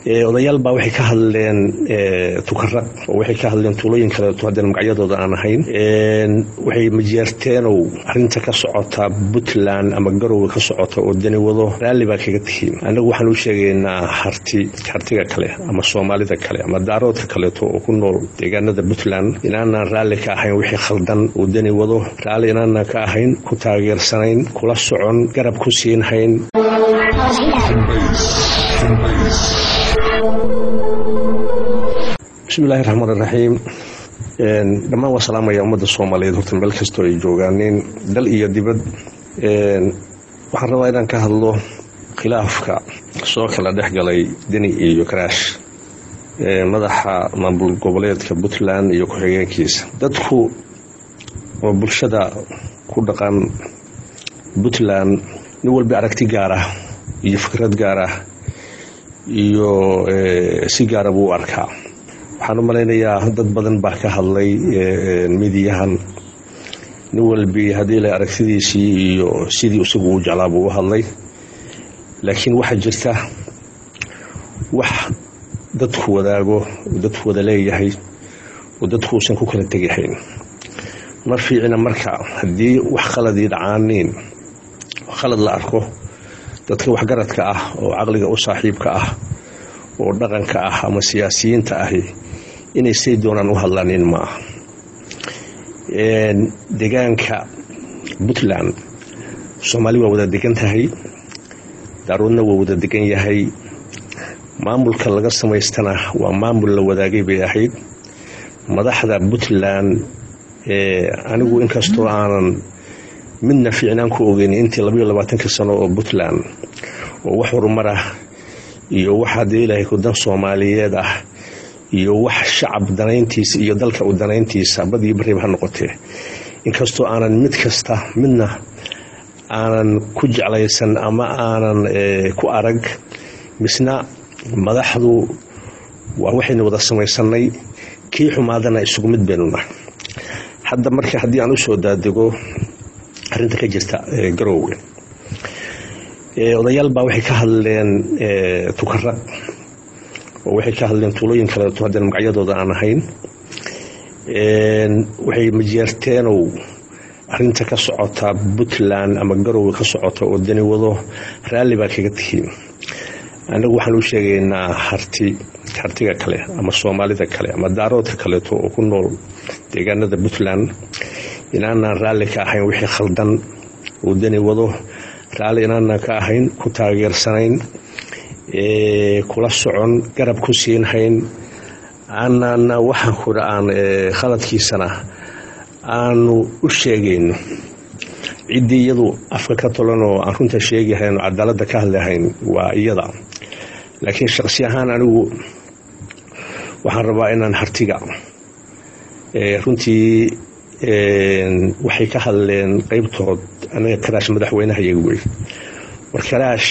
odayaal baa waxay ka hadleen tukarraq oo waxay ka hadleen tuulooyin kale oo haddana magacyadooda aan ahayn waxay majeerteenow arrinta ka socota Puntland ama Garowe ka socota oo dani wado raalli baa kaga tihiin anagu waxaan u sheegaynaa hartiga kale ama Soomaalida kale ama daaroodka kale oo ku nool deegaanada Puntland inaanaan raalli ka ahayn wixii khaldan oo dani wado raalli inaanaan ka ahayn ku taageersanayn kula socon garab ku siinhayn bismillaahi raxmaani raxiim dhammaan waa salaamaya ummadda Soomaaliyeed horta meel kastoo ay joogaaneen dal iyo dibad waxaan rabaa inaan ka hadlo khilaafka soo kala dhexgalay dani iyo Karaash madaxa maamul goboleedka Puntland iyo ku-xigeenkiisa dadku oo bulshada ku dhaqan Puntland nin walba aragti gaar ah iyo fikrad gaar ah iyo si gaar ah buu arkaa waxaan u maleynayaa dad badan baa ka hadlay midiyahan nin walba hadii la aragtidiisii iyo sidii isagu u jeclaa buu hadlay laakiin waxa jirta wax dadku wadaago dadku wada leeyahay oo dadku uusan ku kala tegayn mar fiicina marka hadii wax khaladii dhacaaneen khalad la arko dadka wax garadka ah oo aqliga u saaxiibka ah oo dhaqanka ah ama siyaasiyiinta ah inay si doonaan u hadlaan ma deegaanka Puntland Soomaali waa wada degan tahay daaroodna waa wada degan yahay maamulka laga samaystana waa maamul la wadaagay bay ahayd madaxda Puntland anigu inkastoo aanan midna fiicnaan ku ogeyn intii 22 sano oo Puntland oo wax horumar ah iyo waxa deelay ku dan Soomaaliyeed ah iyo wax shacab danayntiisa iyo dalka u danayntiisa badii bariib ha noqotee inkastoo aanan mid kasta midna aanan ku jeclaysan ama aanan ku arag misna madaxdu waa waxayna wada samaysanay kii xumaadana isugu mid beenuna hadda marka hadii aan u soo daadego arrinta ka jirta Garowe odayaal baa waxay ka hadleen tukarraq oo waxay ka hadleen tuulooyin kale oo haddana magacyadooda aan ahayn waxay majeerteenow arrinta ka socota Puntland ama Garowe ka socota oo dani wado raalli baa kaga tihiin anagu waxaan u sheegaynaa hartiga kale ama Soomaalida kale ama daaroodka kale oo ku nool deegaanada Puntland inaanaan raalli ka ahayn wixii khaldan oo dani wado raalli inaanaan ka ahayn ku taageersanayn kula socon garab ku siinhayn aanana waxaan ku ra'aan khaladkiisana aanu u sheegayno cidii iyadu afka ka tolan oo aan runta sheegahayn cadaalada ka hadlahayn waa iyada laakiin shakhsi ahaan anigu waxaan rabaa inaan hartiga runtii waxay ka hadleen qaybtood anaga Karaash madaxweynaha iyagu war Karaash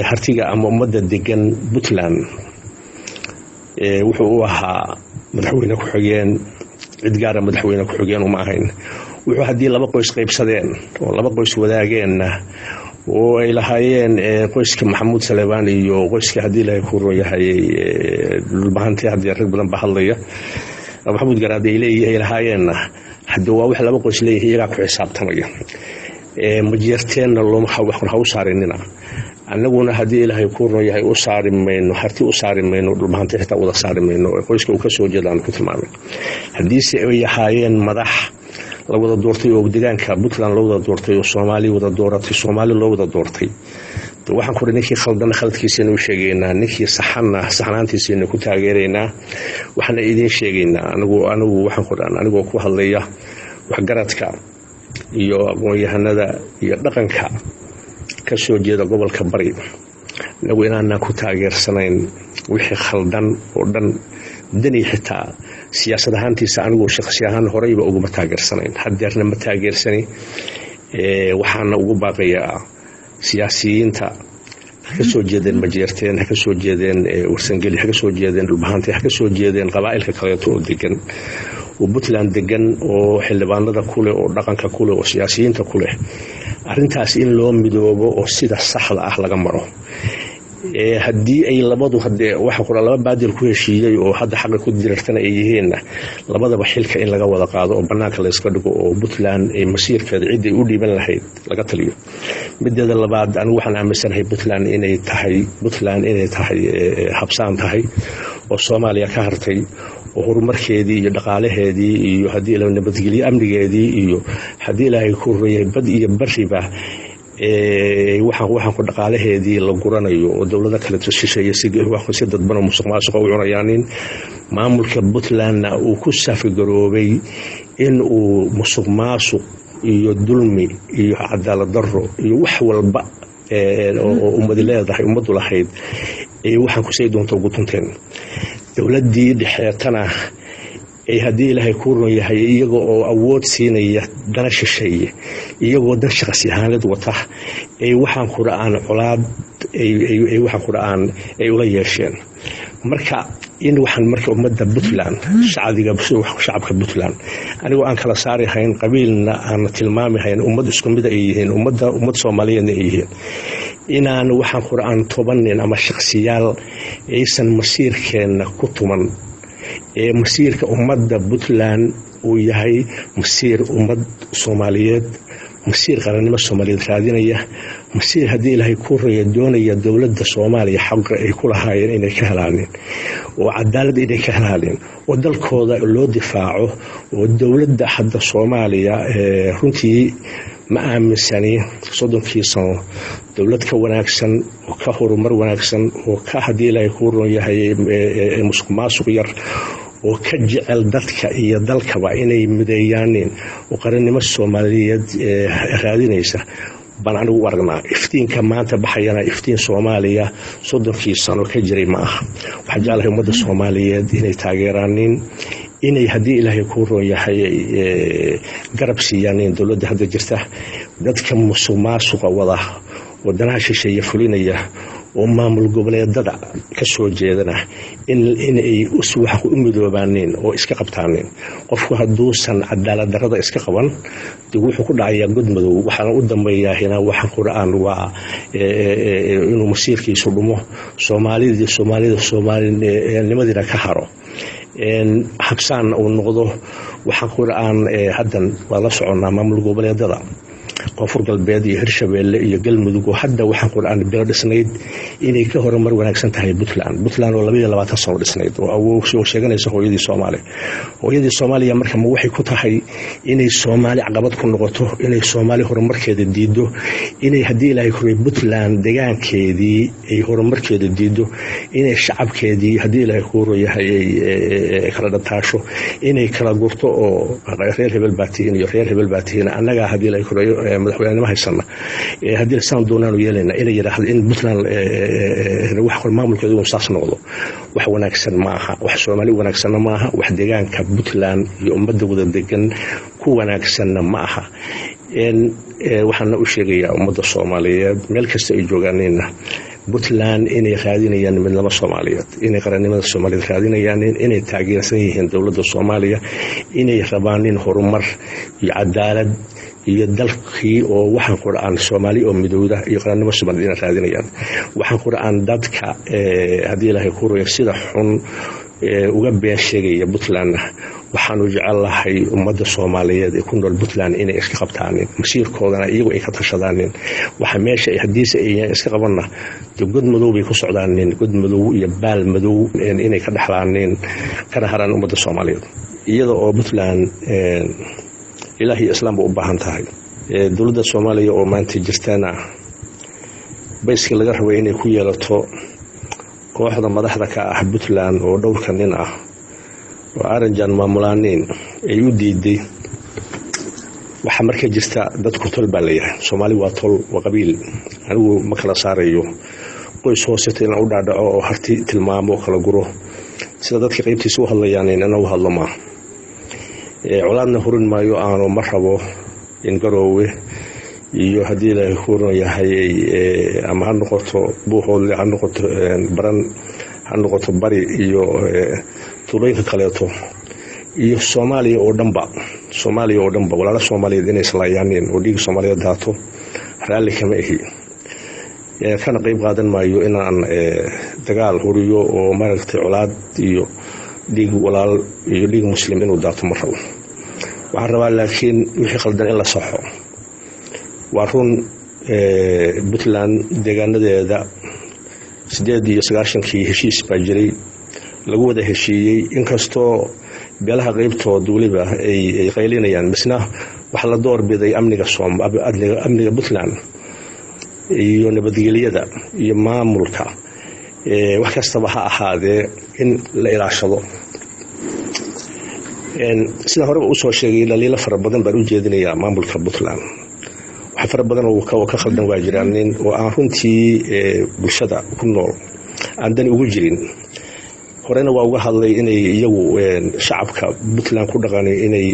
hartiga ama ummadda degan Puntland wuxuu u ahaa madaxweyne ku xigeen cid gaar ah madaxweyne ku xigeen uma ahayn wuxuu hadii laba qoys qaybsadeen oo laba qoys wadaageen oo ay lahaayeen qoyska Maxamuud Salebaan iyo qoyska hadii la ku rooyahay dhulbahantii hadii rag badan ba hadlaya Maxamuud Garaad ay leeyahay hadii waa wax laba qoys leeyahay iyaga ku xisaabtamaya majeerteena loo waxa u saarinina annaguna hadii ilaahay ku rooyahay u saarimayno harti u saarimayno dhulbahantii xitaa wada saarimayno qoyska uu ka soo jeedaan ku tilmaamay hadii si ay yahaayeen madax la wada doortay oo deegaanka Puntland loo wada doortay oo Soomaali wada dooratay Soomaali loo wada doortay waxaan ku ninkii khaladkiisa inuu sheegaynaa ninkii saxnaantiisa inuu ku taageereynaa waxaan idin sheegaynaa anigu waxaan ku dhan anigoo ku hadlaya wax garadka iyo aqoon-yahanada iyo dhaqanka ka soo jeeda gobolka Bari anagu inaanaan ku taageersanayn wixii khaldan oo dhan dani xitaa siyaasad ahaantiisa anigu shakhsi ahaan horeyba ugu taageersanayn hadeerna ma taageersani waxaana ugu baaqayaa siyaasiyiinta ka soo jeedeen majeerteen ka soo jeedeen warsangeli ka soo jeedeen dhulbahantii ka soo jeedeen qabaa'ilka kale oo degan oo Puntland degan oo xildhibaanada kule oo dhaqanka kule oo siyaasiyiinta kule arintaas in loo midoobo oo sida saxda ah laga maro haddii ay labadu hadee waxa qora laba baadil ku heshiiyay oo hadda xaq ku dirartana ay yihiin labadaba xilka in laga wada qaado oo banaanka la iska dhigo oo Puntland ay masiirkeeda cid ay u dhiiban lahayd laga taliyo mideeda labaad anigu waxaan aaminsanahay Puntland inay tahay habsaan tahay oo Soomaaliya ka hartay oo horumarkeedii iyo dhaqaalaheedii iyo hadii la nabadgeliyo amnigeedii iyo hadii ilaahay ku reeyay bad iyo bariba waxaan ku dhaqaalaheedii la guranayo oo dawladda kale tushishay si dadban oo musuqmaasuq u cunayaanin maamulka Puntland uu ku safigaroobay in uu musuqmaasuq iyo dulmi iyo cadaalad darro iyo wax walba oo ummadu lahayd waxaan ku sii doonto ugu tunteen dawladdii dhexeetana ay hadii ilaahay ku run yahay iyaga oo awood siinaya dana shisheeye iyagoo dan shaqsi ahaaneed wata waxaan quraan colaad waxaan quraan ay ula yeesheen marka in waxaan marka ummadda Puntland shacabka Puntland anigu aan kala saari hayn qabiilna aan tilmaami hayn ummad isku mid ay yihiin ummad Soomaaliyeed ay yihiin inaan waxaan quraan tobanin ama shakhsiyaal aysan masiirkeena ku tuman masiirka ummadda Puntland uu yahay masiir ummad Soomaaliyeed masiir qaranimo Soomaaliyeed raadinaya masiir hadii ilaahay ku reeyo doonaya dawladda Soomaaliya xaq ay ku lahaayeen inay ka helaan oo cadaalad inay ka helaan oo dalkooda loo difaaco oo dawladda hadda Soomaaliya runtii ma aaminsani sodonkii sano dawlad ka wanaagsan oo ka horumar wanaagsan oo ka hadii ilaahay ku roon yahay musuqmaasuq yar oo ka jecel dadka iyo dalkaba inay mideeyaan oo qaranimo Soomaaliyeed raadinaysa baan anigu aragnaa iftiinka maanta baxayana iftiin Soomaaliya sodonkii sano ka jiray ma aha waxa jecelahay ummadda Soomaaliyeed inay taageeraan inay hadii ilaahay ku roon yahay garab siiyaan dawladda hadda jirta dadka musuqmaasuqa wada wadanaha shisheeye fulinaya oo maamul goboleedada ka soo jeedana in ay wax u midoobaaneen oo iska qabtaaneen qofku haduusan cadaalad darrada iska qaban wuxuu ku dhacayaa godmadow waxaan u dambeeyaa waxaan quraan waa inuu masiirkiisu dhumo Soomaalinimadina ka haro habsaan uu noqdo waxaan quraan haddan waa la soconaa maamul goboleedada koonfur galbeed iyo Hirshabeelle iyo Galmudug hadda waxaan quraan bilo dhisnayd inay ka horumar wanaagsan tahay Puntland oo 22 sano dhisnayd oo awood soo sheeganaysa hooyadii Soomaaliya marka ma waxay ku tahay inay Soomaali caqabad ku noqoto inay Soomaali horumarkeeda diido inay hadii ilaahay ku Puntland deegaankeedii ay horumarkeeda diido inay shacabkeedii hadii ilaahay ku rooyahay kala dhataasho inay kala gurto oo reer hebel baatiin iyo reer hebel baatiin annaga hadii ilaahay ku madaxweynaha haysana hadii saan doonaan yeelina inay yiraahdo in Puntland wax maamulkeedu uu saas noqdo wax wanaagsan ma aha wax Soomaali wanaagsan ma aha wax deegaanka Puntland iyo ummadda wada degan ku wanaagsan ma aha waxaan u sheegayaa ummadda Soomaaliyeed meel kasta ay joogaanina Puntland inay raadinayaan midnimo Soomaaliyeed inay qaranimada Soomaaliyeed raadinayaan inay taageersan yihiin dawladda Soomaaliya inay rabaan horumar iyo cadaalad iyo dalkii oo waxaan quraan Soomaali oo midowda iyo qaranimo Soomaaliyeed raadinayaan waxaan quraan dadka hadii ilaahay ku rooyo sida xun uga been sheegaya Puntland waxaan u jecelahay ummadda Soomaaliyeed ee ku nool Puntland inay iska qabtaan masiirkoodana iyagu ay ka tashadaan waxa meesha ay hadiisa ay iska qabanna god madow bay ku socdaan god madow iyo baal madow inay ka dhaxlaan kana haraan ummadda Soomaaliyeed iyada oo Puntland ilaahi islaam u baahan tahay dawladda Soomaaliya oo maanta jirtana bayska laga rabay inay ku yeelato kooxda madaxda ka ah Puntland oo dhowrka nin ah oo aranjan maamulaanin ay u diiday waxa markay jirta dadku tol baa leeyahay Soomaali waa tol waa qabiil anigu ma kala saarayo qoys hoosete in u dhaadhaco oo harti tilmaamo kala guro sida dadka qaybtiisa u hadlayaan inana u hadlo ma colaadna hurin maayo aanu ma rabo in garoowe iyo hadii la hurin yahay ama ha noqoto buuxoodle ha noqoto baran ha noqoto bari iyo tuulooyinka kaleeto iyo Soomaaliya oo dhanba walaalo Soomaaliyeed inay islaayaan oo dhiig Soomaaliyeed daato raalli kama ahi kana qayb qaadan maayo inaan dagaal horiyo oo maaragtay colaad iyo dhiig walaal iyo dhiig muslim inuu daato ma rabo. waxaan rabaa laakiin wixii qaldan in la saxo. waa run Puntland deegaanadeeda 98 heshiis baa jiray lagu wada heshiiyey, inkastoo beelaha qaybtood waliba ay qaylinayaan, misna waxa la doorbiday amniga Puntland iyo nabadgelyada iyo maamulka wax kastaba ha ahaadee in la ilaashado. sida hore u soo sheegay dhaliilo fara badan baan u jeedinayaa maamulka Puntland. wax fara badan oo ka khaldan waa jiraan oo aan runtii bulshada ku nool aan dan ugu jirin. horena waa uga hadlay inay iyagu shacabka Puntland ku dhaqanay inay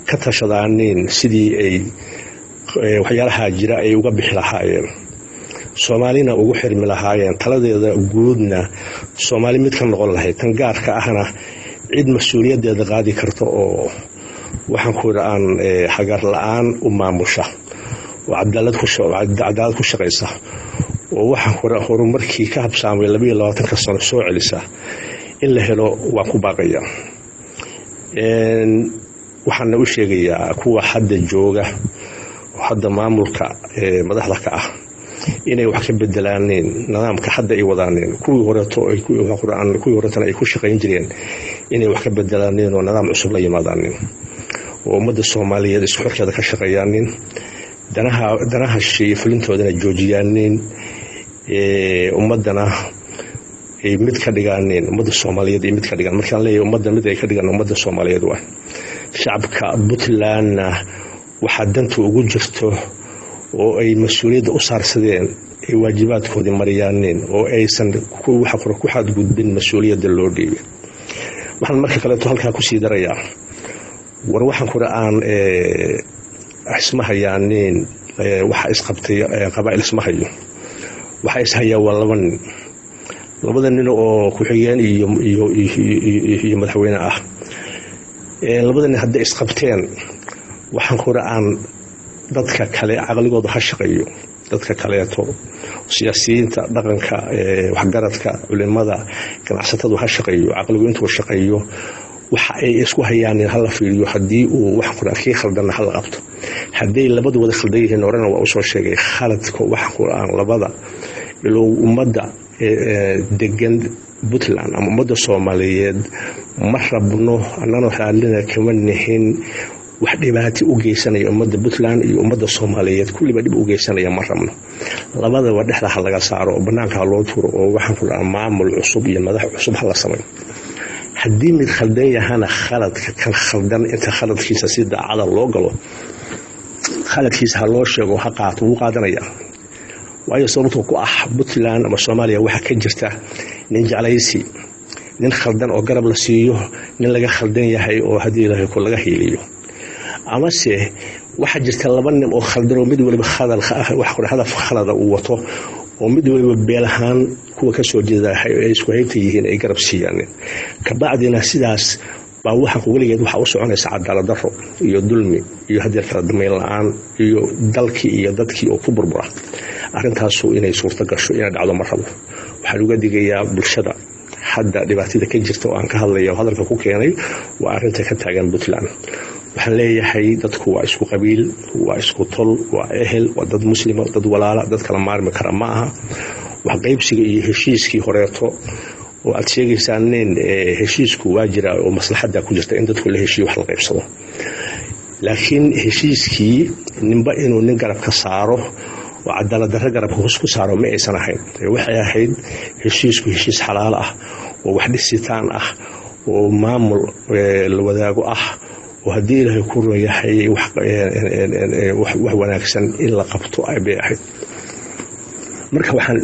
ka tashadaan sidii ay waxyaalaha jira ay uga bixi lahaayeen, Soomaalina ugu xirmi lahaayeen, taladeeda guudna Soomaali mid ka noqon lahayd, tan gaarka ahna cid mas'uuliyadeeda qaadi karto oo waxaan ku ra'aan xagar la'aan u maamusha oo cadaalad ku shaqeysa oo waxaan ku ra'aa horumarkii ka habsaamay 22 sano soo celisa in la helo waa ku baaqaya. waxaan u sheegayaa kuwa hadda jooga hadda maamulka madaxda ka ah inay wax ka bedelaan nidaamka hadda ay wadaan, kuwii horeeto ay ku shaqeyn jireen inay wax ka bedelaan oo nidaam cusub la yimaadaan oo ummadda Soomaaliyeed isku xirkeeda ka shaqeeyaan, danaha fulintoodana joojiyaan, ummadana ay mid ka dhigaan, ummadda Soomaaliyeed ay mid ka dhigaan. markaan leeyahay ummadda mid ay ka dhigaan ummadda Soomaaliyeed waa shacabka Puntland waxa danta ugu jirto oo ay mas'uuliyadda u saarsadeen ay waajibaadkoodii mariyaan oo aysan ku xadgudbin mas'uuliyadda loo dhiibay. waxaan marka kale halkaa ku sii darayaa war waxaan ku ra'aan ismahayaan waxa isqabtay qabaa'il ismahayo waxa ishayaa waa labada nin oo ku xigeen iyo madaxweyne ah. labada nin hadda isqabteen waxaan ku ra'aan dadka kale aqligooda ha shaqeeyo, dadka kaleeto siyaasiyiinta dhaqanka waxgaradka culimada ganacsatada ha shaqeeyo, aqligu intuu shaqeeyo waxa ay isku hayaan hal la fiiriyo hadii uu wax quraakii khaldan hal qabto. hadii labadu wada khaldan yihiin orana waa u soo sheegay khaladka wax quraan labada ilo ummadda degan Puntland ama ummadda Soomaaliyeed ma rabno annana xaalina kama nihin wax dhibaato u geysanaya ummadda Puntland iyo ummadda Soomaaliyeed kulliba dib u geysanaya ma rabno. labada waa dhexda laga saaro oo banaanka loo tuuro oo waxaan ku leeyahay maamul cusub iyo madax cusub la sameeyo. haddii mid khaldan yahana khaladka kan khaldan inta khaladkiisa si daacada loo galo khaladkiisa loo sheego ha qaato uu qaadanaya. waayo sababtoo ku ah Puntland ama Soomaaliya waxa ka jirta nin jeclaysi, nin khaldan oo garab la siiyo, nin laga khaldan yahay oo hadii Ilaahay ku laga hiiliyo. ama se waxa jirta laba nin oo khaldan oo mid waliba hadaf khalada uu wato oo mid waliba beelahan kuwa ka soo jeeda ay isku haybta yihiin ay garab siiyaan. ka bacdina sidaas baa waxa waligeed waxa u soconaysa cadaalad darro iyo dulmi iyo haddii kala dambeyn la'aan iyo dalkii iyo dadkii oo ku burbura. arrintaas inay suurta gasho inay dhacdo ma rabo. waxaan uga digayaa bulshada hadda dhibaatada ka jirta oo aan ka hadlayo hadalka ku keenay waa arrinta ka taagan Puntland. waxaan leeyahay dadku waa isku qabiil, waa isku tol, waa ehel, waa dad muslimo, dad walaala, dad kala maarmi kara ma aha. wax qaybsiga iyo heshiiskii horeeto oo aad sheegaysaan heshiisku waa jira oo maslaxada ku jirta in dadku la heshiiyo wax la qaybsado. laakiin heshiiskii ninba inuu nin garab ka saaro oo cadaalad darro garab ku saaro ma aysan ahayn. waxay ahayd heshiisku heshiis xalaal ah oo wax dhisitaan ah oo maamul la wadaago ah oo hadii Ilaahay ku rooyahay wax wanaagsan in la qabto ay bay ahayd. marka waxaan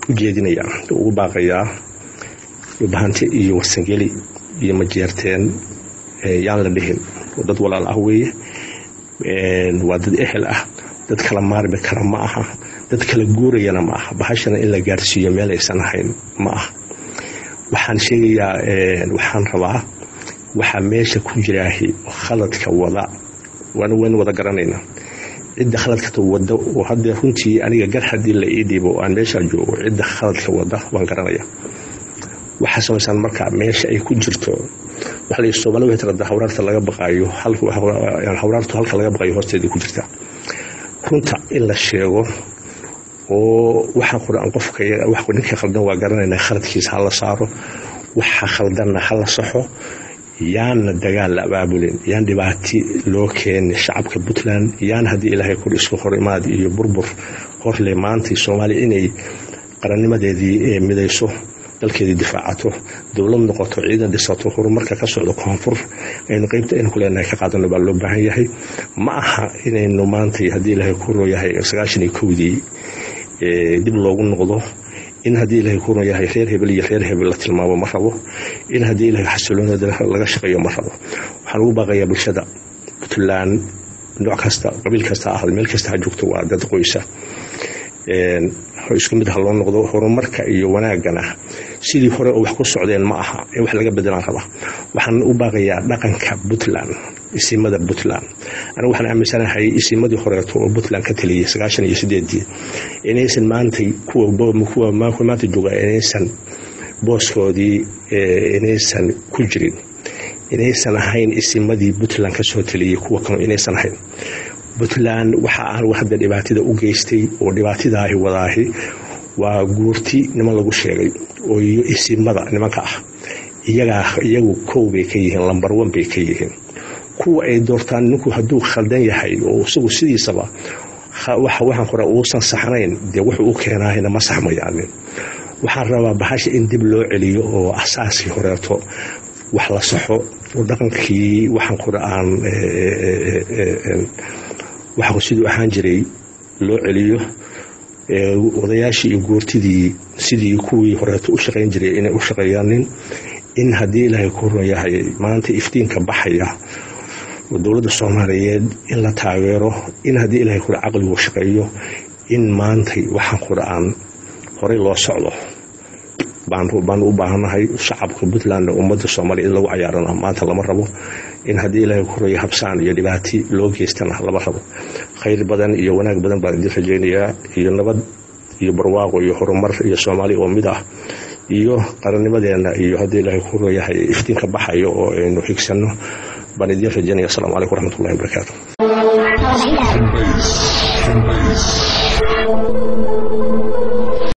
u jeedinayaa ugu baaqayaa bahante iyo warsangeli iyo majeerteen yaan la dhihin dad walaal ah weeye, waa dad ehel ah, dad kala maarmi kara ma aha, dad kala guurayana ma aha. bahashana in la gaarsiiyo meel aysan ahayn ma aha. waxaan sheegayaa waxaan rabaa waxa meesha ku jiraahi khaladka wada waan wada garanayna cidda khaladka wada oo hadda runtii aniga gar hadii la ii dhiibo aan meesha joogo cidda khaladka wada waan garanaya waxa samaysan marka meesha ay ku jirto waxa la Soomaaliya waxay tirada hawraarta laga baqayo hawraartu halka laga baqayo hoosteeda ku jirta runta in la sheego oo waxa quraan qofka wax ninka khaldan waa garanayna khaladkiisa hala saaro waxa khaldanna hala saxo yaan dagaal abaabulin yaan dhibaati loo keenay shacabka Puntland yaan hadii Ilaahay ku isku horimaad iyo burbur horle maanta Soomaaliya inay qarannimadeedii midayso dalkeedii difaacato dawlad noqoto ciidan dhisato horumarka ka socdo koonfur aynu qaybta in ku leenahay ka qaadano baa loo baahan yahay ma aha inaynu maanta hadii Ilaahay ku rooyahay 91dii dib loogu noqdo in hadii Ilaahay ku rooyahay reer hebel la tilmaamo ma rabo in hadii Ilaahay xasiloonada laga shaqeeyo ma rabo waxaan ugu baaqayaa bulshada Puntland nooc kasta qabiil kasta ah meel kasta joogto waa dad qoysa isku mid loo noqdo horumarka iyo wanaagana sidii hore oo wax ku socdeen ma aha in wax laga bedelaan raba waxaan u baaqayaa dhaqanka Puntland isimada Puntland anigu waxaan aaminsanahay isimadii hore oo Puntland ka taliyay 98 inaysan maanta kuwa maanta jooga inaysan booskoodii inaysan ku jirin inaysan ahayn isimadii Puntland ka soo taliyay kuwa kale inaysan ahayn Puntland waxa aan waxda dhibaatada u geystay oo dhibaatada ay wadaahay waa guurti niman lagu sheegay oo isimada nimanka ah iyagu koobay ka yihiin lambar 1 bay ka yihiin kuwa ay doortaan ninku haduu khaldan yahay oo isagu sidiisaba waxaan qora uu san saxnayn de wuxuu u keenaayna ma saxmayaan waxaan rabaa bahasha in dib loo celiyo oo asaasi horeeto wax la saxo oo dhaqankii waxaan quraan waxa sidoo ahaan jiray loo celiyo odayaashii iyo guurtidii sidii kuwii horeeto u shaqeyn jiray inay u shaqeeyaan in hadii Ilaahay ku rooyahay maanta iftiinka baxaya dawladda Soomaaliyeed in la taageero in hadii Ilaahay ku aqligu shaqeeyo in maanta waxaan quraan hore loo socdo baan u baahanahay shacabka Puntland ummadda Soomaaliyeed lagu ciyaarana maanta lama rabo in hadii Ilaahay ku rooyo habsaan iyo dhibaati loo geystana lama rabo khayr badan iyo wanaag badan baan idin rajaynayaa iyo nabad iyo barwaaqo iyo horumar iyo Soomaaliya oo mid ah iyo qarannimadeena iyo hadii Ilaahay ku rooyahay iftiinka baxayo oo aynu xigsano baan idin rajaynayaa assalamu alaykum warahmatullahi wabarakatuh